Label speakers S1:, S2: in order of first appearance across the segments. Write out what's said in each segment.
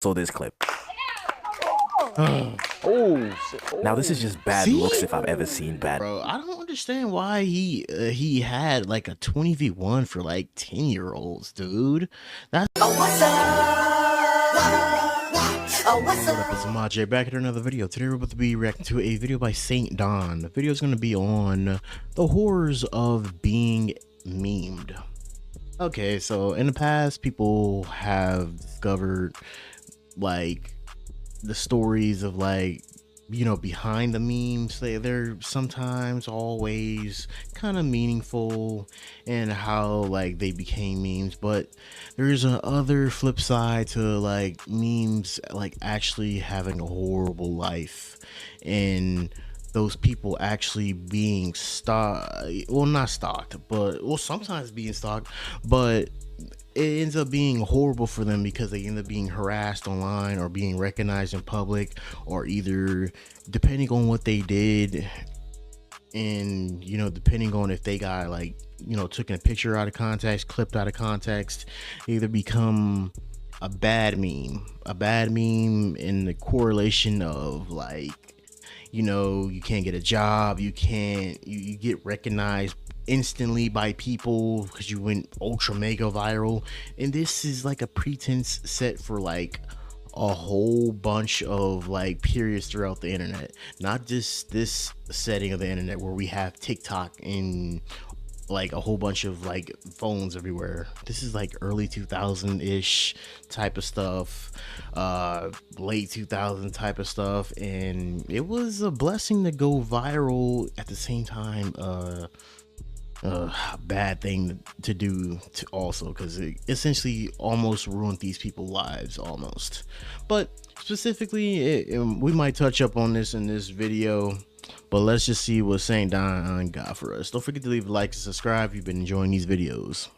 S1: So this clip.
S2: Oh, shit.
S1: Now this is just bad looks if I've ever seen bad.
S3: Bro, I don't understand why he had like a 20v1 for like 10-year-olds, dude. That's what's up? It's Amaj back at another video. Today we're about to be reacting to a video by Saint Don. The video is going to be on the horrors of being memed. Okay, so in the past, people have discovered like the stories of like, you know, behind the memes. They're sometimes always kind of meaningful and how like they became memes, but there's an other flip side to like memes like actually having a horrible life and those people actually being not stalked, but sometimes being stalked, but it ends up being horrible for them because they end up being harassed online or being recognized in public, or either depending on what they did and, you know, depending on if they got like, you know, taken a picture out of context, clipped out of context, either become a bad meme in the correlation of like, you know, you can't get a job, you get recognized instantly by people because you went ultra mega viral. And this is like a pretense set for like a whole bunch of like periods throughout the internet, not just this setting of the internet where we have TikTok and like a whole bunch of like phones everywhere. This is like early 2000-ish type of stuff, late 2000 type of stuff, and it was a blessing to go viral at the same time. Bad thing to do to also, because it essentially almost ruined these people's lives almost. But specifically, we might touch up on this in this video, but let's just see what Saint Don got for us. Don't forget to leave a like and subscribe if you've been enjoying these videos.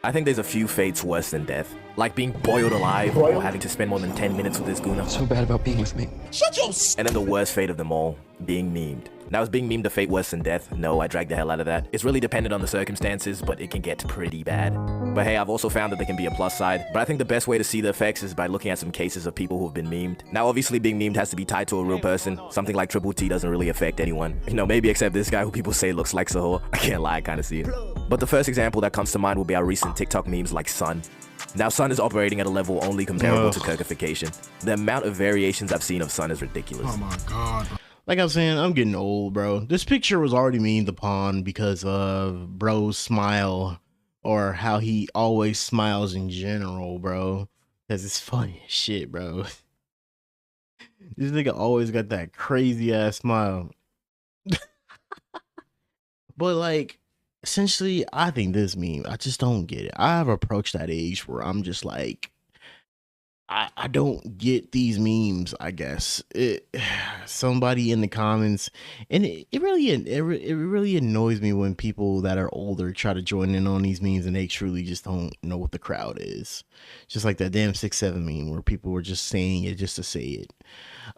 S1: I think there's a few fates worse than death, like being boiled alive or having to spend more than 10 minutes with this gooner.
S4: So bad about being with me.
S1: Shut your And then the worst fate of them all, being memed. Now, is being memed a fate worse than death? No, I dragged the hell out of that. It's really dependent on the circumstances, but it can get pretty bad. But hey, I've also found that there can be a plus side, but I think the best way to see the effects is by looking at some cases of people who've been memed. Now, obviously being memed has to be tied to a real person. Something like Triple T doesn't really affect anyone. You know, maybe except this guy who people say looks like Sahur. I can't lie, I kinda see it. But the first example that comes to mind will be our recent TikTok memes like Sun. Now, Sun is operating at a level only comparable to Kirkification. The amount of variations I've seen of Sun is ridiculous.
S3: Oh my god. Like I was saying, I'm getting old, bro. This picture was already memed upon because of bro's smile, or how he always smiles in general, bro. Because it's funny as shit, bro. This nigga always got that crazy ass smile. But like, essentially, I think this meme, I just don't get it. I've approached that age where I'm just like, I don't get these memes, I guess. Somebody in the comments, and it really annoys me when people that are older try to join in on these memes and they truly just don't know what the crowd is. Just like that damn 6-7 meme where people were just saying it just to say it.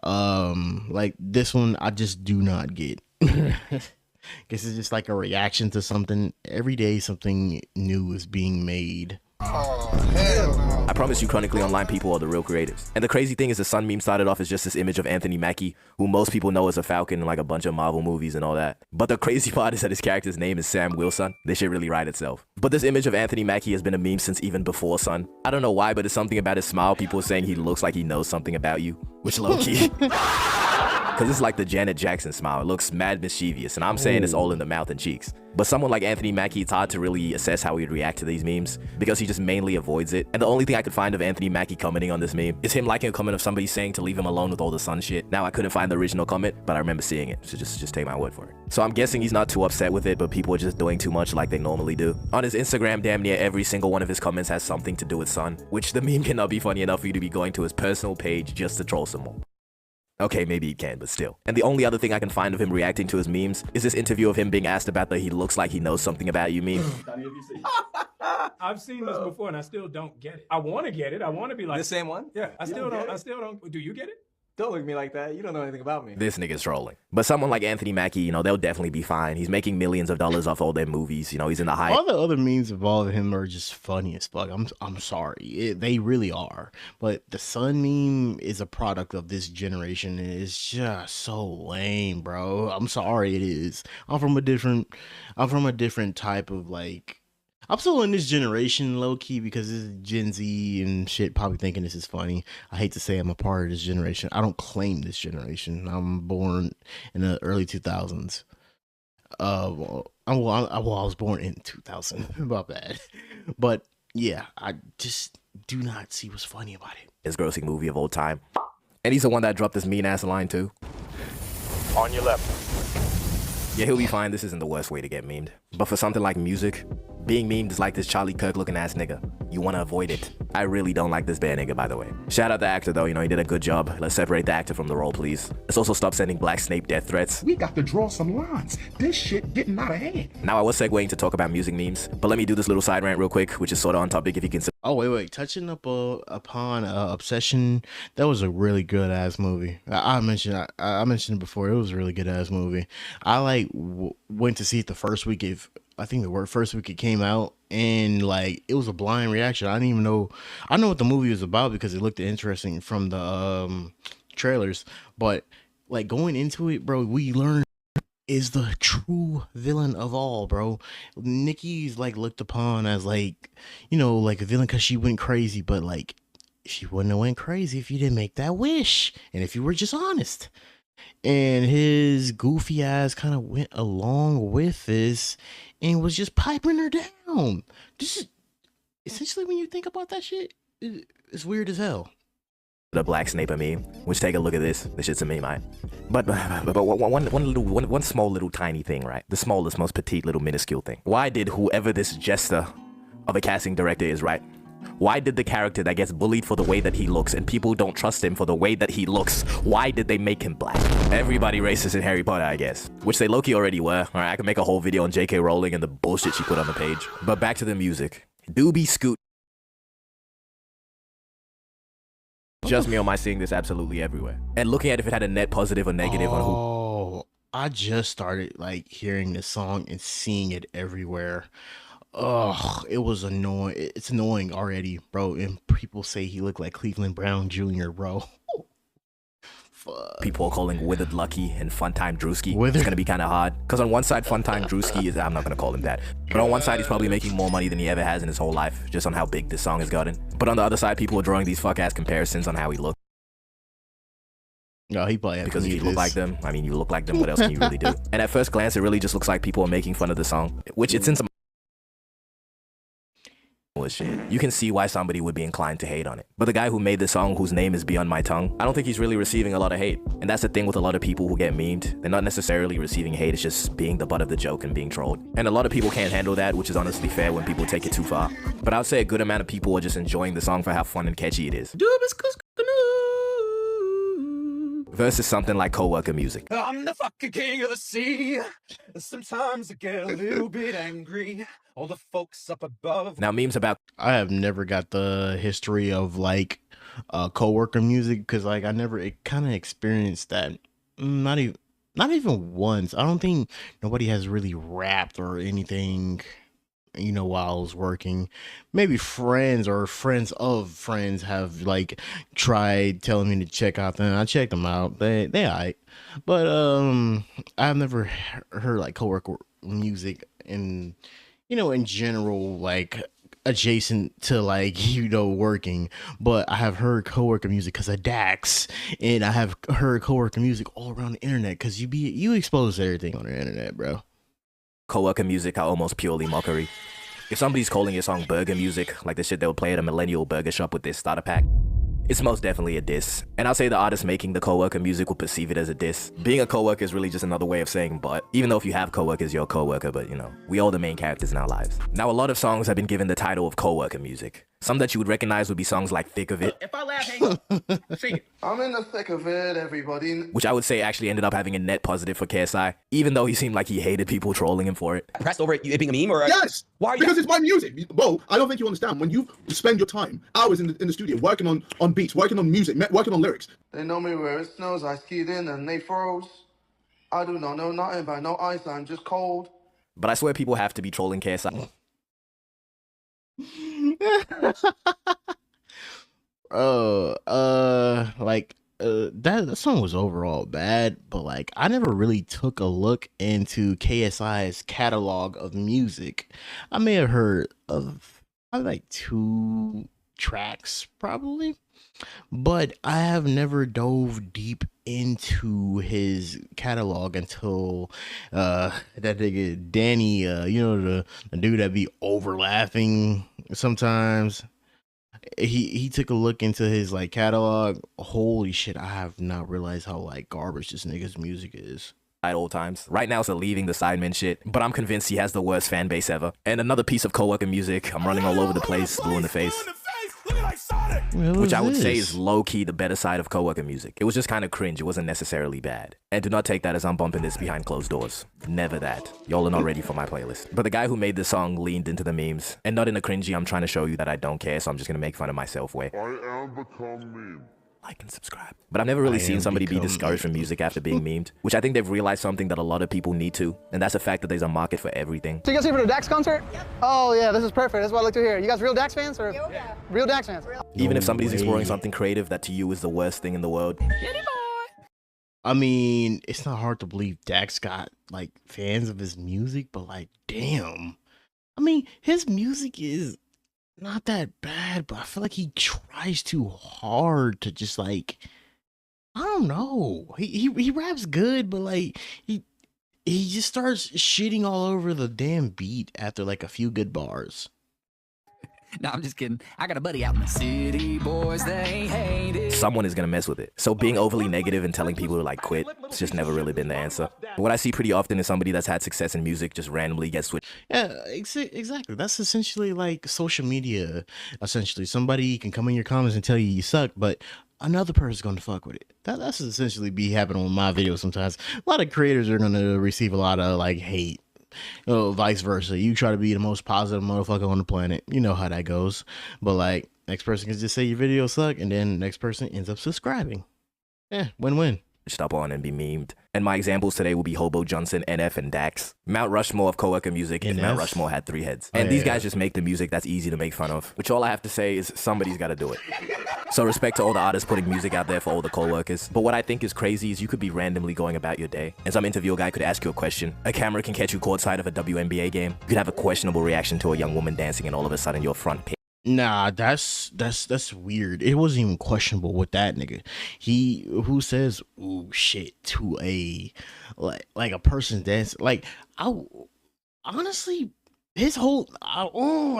S3: Like this one, I just do not get. Guess it's just like a reaction to something. Every day something new is being made.
S2: Oh, hell no.
S1: I promise you, chronically online people are the real creatives. And the crazy thing is, the Sun meme started off as just this image of Anthony Mackie, who most people know as a Falcon in like a bunch of Marvel movies and all that. But the crazy part is that his character's name is Sam Wilson. This shit really write itself. But this image of Anthony Mackie has been a meme since even before Sun. I don't know why, but it's something about his smile. People are saying he looks like he knows something about you, which low-key. Because it's like the Janet Jackson smile. It looks mad mischievous, and I'm saying it's all in the mouth and cheeks. But someone like Anthony Mackie, it's hard to really assess how he'd react to these memes because he just mainly avoids it. And the only thing I could find of Anthony Mackie commenting on this meme is him liking a comment of somebody saying to leave him alone with all the Sun shit. Now, I couldn't find the original comment, but I remember seeing it, so just take my word for it. So I'm guessing he's not too upset with it, but people are just doing too much like they normally do. On his Instagram, damn near every single one of his comments has something to do with Sun, which the meme cannot be funny enough for you to be going to his personal page just to troll some more. Okay, maybe he can, but still. And the only other thing I can find of him reacting to his memes is this interview of him being asked about the he looks like he knows something about you meme.
S5: I've seen this before and I still don't get it. I want to get it. I want to be like
S2: The same one?
S5: Yeah, I still don't. Do you get it?
S4: Don't look at me like that. You don't know anything about me.
S1: This nigga's trolling. But someone like Anthony Mackie, you know, they'll definitely be fine. He's making millions of dollars off all their movies. You know, he's in the high.
S3: All the other memes involving him are just funny as fuck. I'm sorry, they really are. But the Sun meme is a product of this generation, and it's just so lame, bro. I'm sorry, it is. I'm from a different type of like. I'm still in this generation, low key, because this is Gen Z and shit. Probably thinking this is funny. I hate to say I'm a part of this generation. I don't claim this generation. I'm born in the early 2000s. I was born in 2000. About that, but yeah, I just do not see what's funny about it.
S1: His grossing movie of all time, and he's the one that dropped this mean ass line too.
S2: On your left.
S1: Yeah, he'll be fine. This isn't the worst way to get memed. But for something like music, being memed is like this Charlie Kirk looking ass nigga. You want to avoid it. I really don't like this bad nigga, by the way. Shout out the actor though, you know, he did a good job. Let's separate the actor from the role, please. Let's also stop sending Black Snape death threats.
S6: We got to draw some lines. This shit getting out of hand.
S1: Now I was segueing to talk about music memes, but let me do this little side rant real quick, which is sort of on topic if you can.
S3: Oh wait, touching up upon Obsession, that was a really good ass movie. I mentioned it before. It was a really good ass movie. I like went to see it the first week first week it came out, and like it was a blind reaction. I didn't even know. I know what the movie was about because it looked interesting from the trailers, but like going into it, bro, we learned is the true villain of all, bro. Nikki's like looked upon as like, you know, like a villain because she went crazy, but like she wouldn't have went crazy if you didn't make that wish and if you were just honest. And his goofy ass kind of went along with this and was just piping her down. This is essentially, when you think about that shit, it's weird as hell.
S1: The Black Snape meme, which take a look at this. This shit's a meme, right? But one small little tiny thing, right? The smallest, most petite little minuscule thing. Why did whoever this jester of a casting director is, right? Why did the character that gets bullied for the way that he looks and people don't trust him for the way that he looks, why did they make him black? Everybody racist in Harry Potter, I guess. Which they low-key already were. Alright, I could make a whole video on J.K. Rowling and the bullshit she put on the page. But back to the music. Doobie Scoot. Just me, or am I seeing this absolutely everywhere? And looking at if it had a net positive or negative on who.
S3: Oh, I just started like hearing this song and seeing it everywhere. Ugh, it was annoying. It's annoying already, bro. And people say he looked like Cleveland Brown Jr., bro. Fuck.
S1: People are calling Withered Lucky and Funtime Drewski.
S3: Withered.
S1: It's gonna be kind of hard. Because on one side, Funtime Drewski is, I'm not gonna call him that. But on one side, he's probably making more money than he ever has in his whole life, just on how big this song has gotten. But on the other side, people are drawing these fuck-ass comparisons on how he looks.
S3: No, he probably
S1: because if you look like them, I mean, you look like them, what else can you really do? And at first glance, it really just looks like people are making fun of the song, which it's in some shit. You can see why somebody would be inclined to hate on it. But the guy who made the song, whose name is beyond my tongue, I don't think he's really receiving a lot of hate. And that's the thing with a lot of people who get memed. They're not necessarily receiving hate, it's just being the butt of the joke and being trolled. And a lot of people can't handle that, which is honestly fair when people take it too far. But I would say a good amount of people are just enjoying the song for how fun and catchy it is. Versus something like coworker music.
S4: I'm the fucking king of the sea. Sometimes I get a little bit angry. All the folks up above.
S1: Now memes about
S3: I have never got the history of like coworker music because like I never kind of experienced that. Not even once. I don't think nobody has really rapped or anything, you know, while I was working. Maybe friends or friends of friends have like tried telling me to check out them. I checked them out. They alright. But I've never heard like coworker music in, you know, in general, like adjacent to like, you know, working. But I have heard coworker music because of Dax, and I have heard coworker music all around the internet because you expose everything on the internet, bro.
S1: coworker music are almost purely mockery. If somebody's calling your song burger music, like the shit they would play at a millennial burger shop with their starter pack, it's most definitely a diss. And I'll say the artist making the coworker music will perceive it as a diss. Being a coworker is really just another way of saying but. Even though if you have coworkers, you're a coworker, but you know, we all the main characters in our lives. Now, a lot of songs have been given the title of coworker music. Some that you would recognize would be songs like Thick of It,
S7: If I laugh, hang up. Sing it.
S8: I'm in the thick of it, everybody.
S1: which I would say actually ended up having a net positive for KSI, even though he seemed like he hated people trolling him for it.
S7: Pressed over it being a meme or
S9: Yes.
S7: Why are you?
S9: Because it's my music. Well, I don't think you understand. When you spend your time hours in the studio working on beats, working on music, working on lyrics.
S8: They know me where it snows, I skied in and they froze. I do not know nothing about no ice, I'm just cold.
S1: But I swear people have to be trolling KSI.
S3: That song was overall bad, but like I never really took a look into KSI's catalog of music. I may have heard of like 2 tracks probably, but I have never dove deep into his catalog until that nigga Danny, the dude that be over laughing sometimes. He took a look into his like catalog. Holy shit, I have not realized how like garbage this nigga's music is.
S1: At all times. Right now it's a leaving the Sidemen shit, but I'm convinced he has the worst fan base ever. And another piece of coworker music, I'm running all over the place, blue in the face. Which I would say is low-key the better side of coworker music. It was just kind of cringe, it wasn't necessarily bad. And do not take that as I'm bumping this behind closed doors. Never that. Y'all are not ready for my playlist. But the guy who made this song leaned into the memes. And not in a cringy, I'm trying to show you that I don't care, so I'm just gonna make fun of myself way.
S6: I am become meme.
S1: Like and subscribe. But I've never really seen somebody be discouraged from music after being memed, which I think they've realized something that a lot of people need to, and that's the fact that there's a market for everything.
S10: So you guys here for the Dax concert? Yep. Oh yeah, this is perfect. That's what I like to hear. You guys real Dax fans or real Dax fans?
S1: Even if somebody's exploring something creative that to you is the worst thing in the world.
S3: I mean, it's not hard to believe Dax got like fans of his music, but like, damn. I mean, his music is not that bad, but I feel like he tries too hard to just like, I don't know. He raps good, but like he just starts shitting all over the damn beat after like a few good bars.
S11: No, I'm just kidding. I got a buddy out in the city, boys, they hate it.
S1: Someone is gonna mess with it. So being overly negative and telling people to like quit, it's just never really been the answer. But what I see pretty often is somebody that's had success in music just randomly gets switched.
S3: Yeah, exactly. That's essentially like social media. Essentially, somebody can come in your comments and tell you suck, but another person's going to fuck with it. That's essentially be happening on my videos sometimes. A lot of creators are going to receive a lot of like hate. Vice versa. You try to be the most positive motherfucker on the planet. You know how that goes. But like, next person can just say your videos suck, and then next person ends up subscribing. Yeah, win-win.
S1: Up on and be memed. And my examples today will be Hobo Johnson, NF, and Dax. Mount Rushmore of coworker music if Mount Rushmore had 3 heads. And these guys just make the music that's easy to make fun of. Which all I have to say is somebody's got to do it. So respect to all the artists putting music out there for all the coworkers. But what I think is crazy is you could be randomly going about your day, and some interviewer guy could ask you a question. A camera can catch you courtside of a WNBA game. You could have a questionable reaction to a young woman dancing, and all of a sudden you're front page.
S3: Nah, that's weird. It wasn't even questionable with that nigga. He who says ooh shit to a like a person dance. Like I honestly his whole I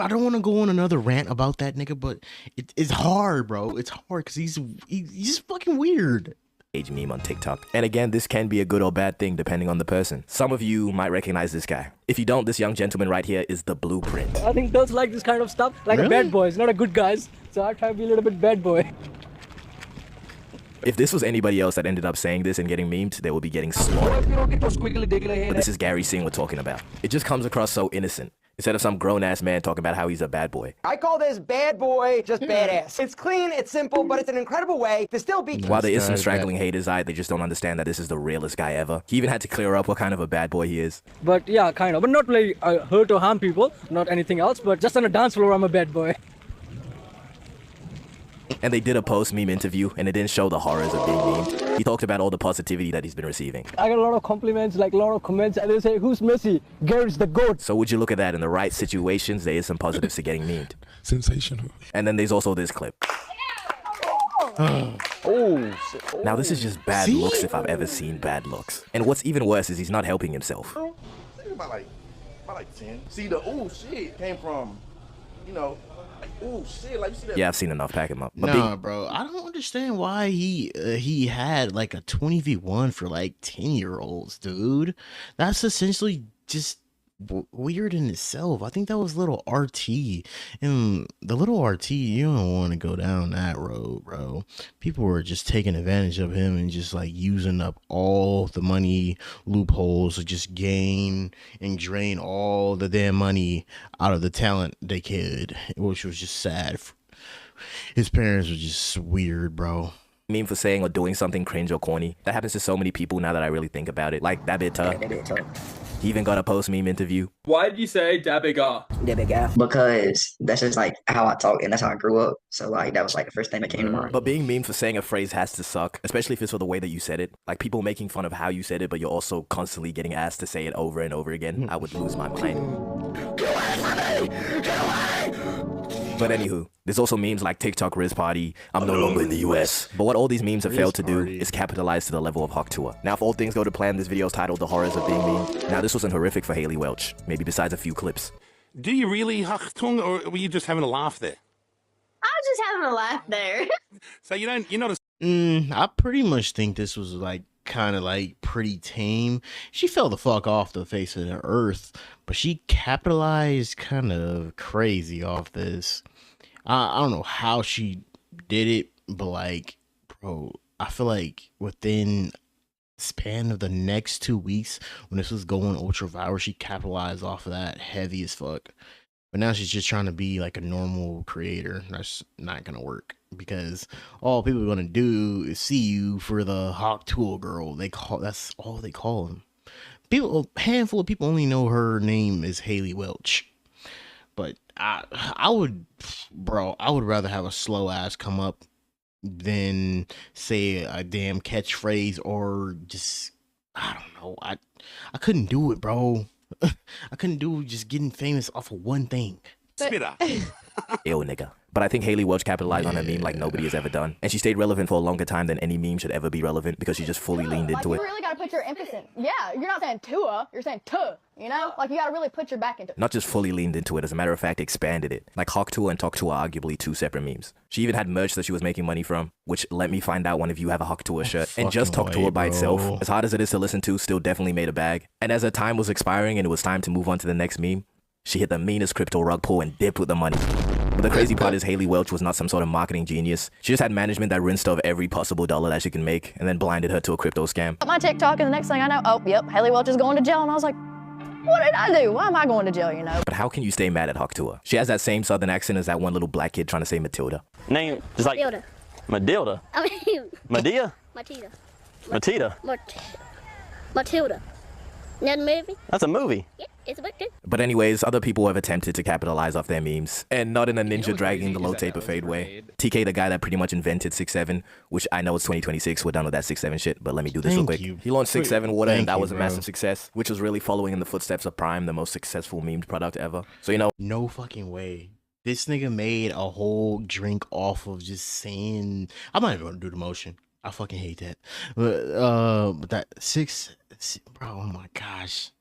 S3: don't want to go on another rant about that nigga, but it's hard, bro. It's hard because he's just fucking weird.
S1: Meme on TikTok. And again, this can be a good or bad thing depending on the person. Some of you might recognize this guy. If you don't, this young gentleman right here is the blueprint.
S12: I think girls like this kind of stuff, like a bad boys, not a good guys. So I try to be a little bit bad boy.
S1: If this was anybody else that ended up saying this and getting memed, they would be getting slaughtered. But this is Gary Singh we're talking about. It just comes across so innocent. Instead of some grown-ass man talking about how he's a bad boy.
S10: I call this bad boy just badass. It's clean, it's simple, but it's an incredible way to still be.
S1: While there is some straggling haters, they just don't understand that this is the realest guy ever. He even had to clear up what kind of a bad boy he is.
S12: But yeah, kind of. But not like hurt or harm people, not anything else, but just on a dance floor, I'm a bad boy.
S1: And they did a post-meme interview, and it didn't show the horrors of being memed. He talked about all the positivity that he's been receiving.
S12: I got a lot of compliments, like a lot of comments, and they say, who's Messi? Gary's the GOAT.
S1: So would you look at that in the right situations, there is some positives to getting memed.
S6: Sensational.
S1: And then there's also this clip. Now this is just bad looks if I've ever seen bad looks. And what's even worse is he's not helping himself.
S13: About like 10. See the shit came from, shit, like you see that.
S1: Yeah, I've seen enough. Pack him up. But
S3: nah, bro, I don't understand why he had like a 20v1 for like 10-year-olds, dude. That's essentially just weird in itself. I think that was little RT, and the little RT, you don't want to go down that road, bro. People were just taking advantage of him and just like using up all the money loopholes to just gain and drain all the damn money out of the talent they could, which was just sad. His parents were just weird, bro.
S1: Meme for saying or doing something cringe or corny. That happens to so many people now that I really think about it. Like that bit tough. He even got a post-meme interview.
S5: Why did you say Dabiga?
S7: Dabiga. Because that's just like how I talk and that's how I grew up. So like that was like the first thing that came to mind.
S1: But being memed for saying a phrase has to suck, especially if it's for the way that you said it. Like people making fun of how you said it, but you're also constantly getting asked to say it over and over again. I would lose my mind. Get away from me! Get away! But anywho, there's also memes like TikTok Riz Party, I'm no longer in the US. But what all these memes have failed to do is capitalize to the level of Hawk Tour. Now if all things go to plan, this video is titled The Horrors of Being Memed. Now this wasn't horrific for Haley Welch, maybe besides a few clips.
S14: Do you really, Hawk Tongue, or were you just having a laugh there?
S15: I was just having a laugh there.
S14: So you notice?
S3: I pretty much think this was like kind of like pretty tame. She fell the fuck off the face of the earth, but she capitalized kind of crazy off this. I don't know how she did it, but like, bro, I feel like within span of the next 2 weeks when this was going ultra viral, she capitalized off of that heavy as fuck. But now she's just trying to be like a normal creator. That's not gonna work because all people are gonna do is see you for the Hawk Tool girl. That's all they call him. A handful of people only know her name is Haley Welch. But I would rather have a slow ass come up than say a damn catchphrase or just, I don't know. I couldn't do it, bro. I couldn't do just getting famous off of one thing.
S14: Spit out.
S1: Ew, nigga. But I think Haley Welch capitalized on a meme like nobody has ever done. And she stayed relevant for a longer time than any meme should ever be relevant because she just fully leaned into it.
S15: You really gotta put your emphasis. Yeah, you're not saying Tua, you're saying Tuh, you know? Like you gotta really put your back into it.
S1: Not just fully leaned into it, as a matter of fact, expanded it. Like Hawk Tour and Talk Tour are arguably two separate memes. She even had merch that she was making money from, which let me find out one of you have a Hawk Tour shirt. And just Talk Tour by itself, as hard as it is to listen to, still definitely made a bag. And as her time was expiring and it was time to move on to the next meme, she hit the meanest crypto rug pull and dipped with the money. But the crazy part is Haley Welch was not some sort of marketing genius. She just had management that rinsed off every possible dollar that she can make and then blinded her to a crypto scam.
S15: My TikTok, and the next thing I know, oh, yep, Haley Welch is going to jail. And I was like, what did I do? Why am I going to jail, you know?
S1: But how can you stay mad at Hawk Tour? She has that same southern accent as that one little black kid trying to say Matilda.
S16: Name, just like...
S15: Matilda.
S16: Matilda.
S15: I mean...
S16: Medea?
S15: Matilda.
S16: Matilda.
S15: Matilda. That movie?
S16: That's a movie.
S15: Yeah, it's a book too.
S1: But anyways, other people have attempted to capitalize off their memes, and not in a ninja dragging the low taper fade way. TK, the guy that pretty much invented 6'7", which I know it's 2026, we're done with that 6'7" shit, but let me do this real quick. He launched 6'7" Water, and that was a massive success, which was really following in the footsteps of Prime, the most successful memed product ever. So, you know.
S3: No fucking way. This nigga made a whole drink off of just saying, I'm not even gonna do the motion. I fucking hate that. But that bro, oh my gosh.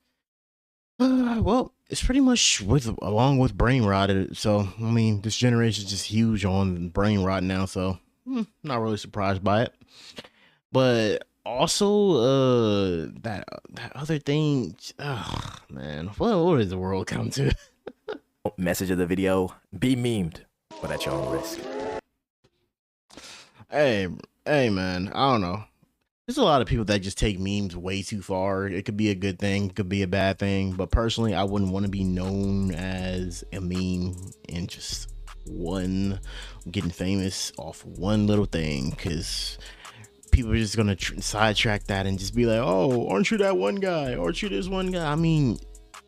S3: Well, it's pretty much along with brain rot. So I mean, this generation is just huge on brain rot now. So not really surprised by it. But also, that other thing. Oh man, what does the world come to?
S1: Message of the video: be memed, but at your own risk.
S3: Hey man, I don't know. There's a lot of people that just take memes way too far. It could be a good thing, it could be a bad thing. But personally, I wouldn't want to be known as a meme and just getting famous off one little thing, because people are just gonna sidetrack that and just be like, oh, aren't you that one guy? Aren't you this one guy? I mean,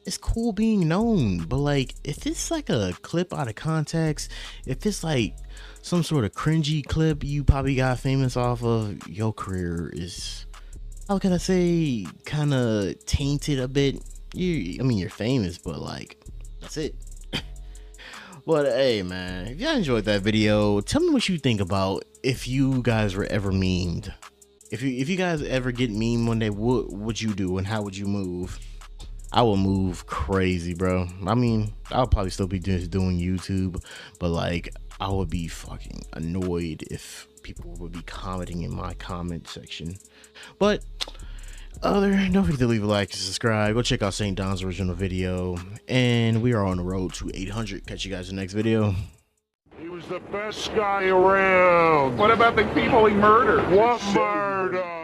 S3: it's cool being known, but like if it's like a clip out of context, if it's like some sort of cringy clip you probably got famous off of, your career is, how can I say, kind of tainted a bit. I mean, you're famous, but like, that's it. But hey man, if y'all enjoyed that video, tell me what you think about if you guys were ever memed. If you guys ever get memed one day, what would you do and how would you move? I will move crazy, bro. I mean, I'll probably still be just doing YouTube, but like, I would be fucking annoyed if people would be commenting in my comment section. But Don't forget to leave a like and subscribe. Go check out St. Don's original video. And we are on the road to 800. Catch you guys in the next video.
S6: He was the best guy around.
S14: What about the people he murdered?
S6: What murder?